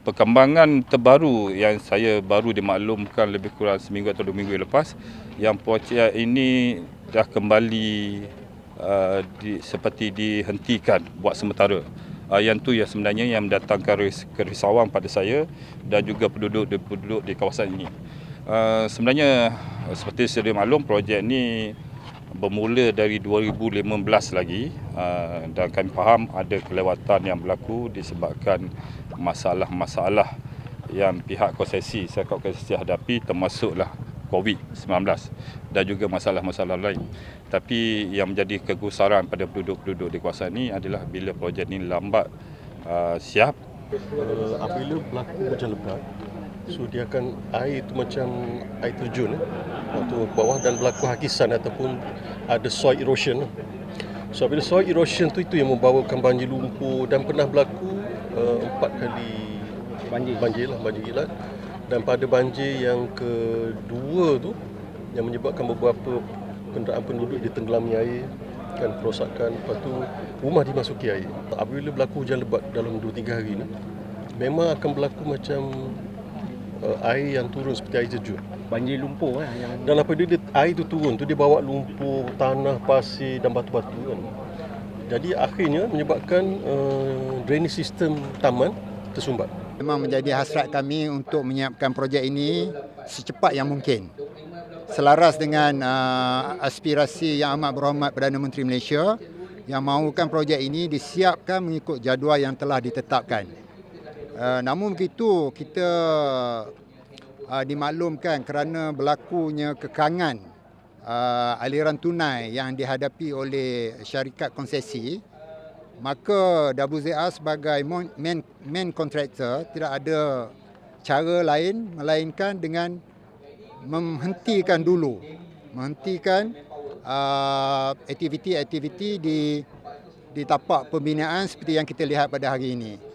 Perkembangan terbaru yang saya baru dimaklumkan lebih kurang seminggu atau 2 minggu lepas, yang projek ini dah kembali seperti dihentikan buat sementara. Yang tu yang sebenarnya yang mendatangkan kerisauan pada saya dan juga penduduk di kawasan ini. Sebenarnya seperti sedia maklum, projek ini bermula dari 2015 lagi, dan kami faham ada kelewatan yang berlaku disebabkan masalah-masalah yang pihak konsesi hadapi, termasuklah COVID-19 dan juga masalah-masalah lain. Tapi yang menjadi kegusaran pada penduduk-penduduk di kawasan ini adalah bila projek ini lambat siap. Apabila berlaku hujan lebat, so dia akan air itu macam air terjun waktu bawah dan berlaku hakisan ataupun ada soil erosion. So bila soil erosion itu yang membawakan banjir lumpur dan pernah berlaku 4 kali banjir kilat, dan pada banjir yang kedua tu yang menyebabkan beberapa kenderaan penduduk ditenggelami air dan kerosakan, lepas tu rumah dimasuki air. Apabila berlaku hujan lebat dalam 2-3 hari ni, memang akan berlaku macam air yang turun seperti air terjun. Banjir lumpur Dan apabila air tu turun tu dia bawa lumpur, tanah, pasir dan batu-batu kan. Jadi akhirnya menyebabkan drainage sistem taman tersumbat. Memang menjadi hasrat kami untuk menyiapkan projek ini secepat yang mungkin. Selaras dengan aspirasi Yang Amat Berhormat Perdana Menteri Malaysia yang mahukan projek ini disiapkan mengikut jadual yang telah ditetapkan. Namun begitu, kita dimaklumkan kerana berlakunya kekangan aliran tunai yang dihadapi oleh syarikat konsesi, maka WZR sebagai main contractor tidak ada cara lain melainkan dengan menghentikan aktiviti-aktiviti di tapak pembinaan seperti yang kita lihat pada hari ini.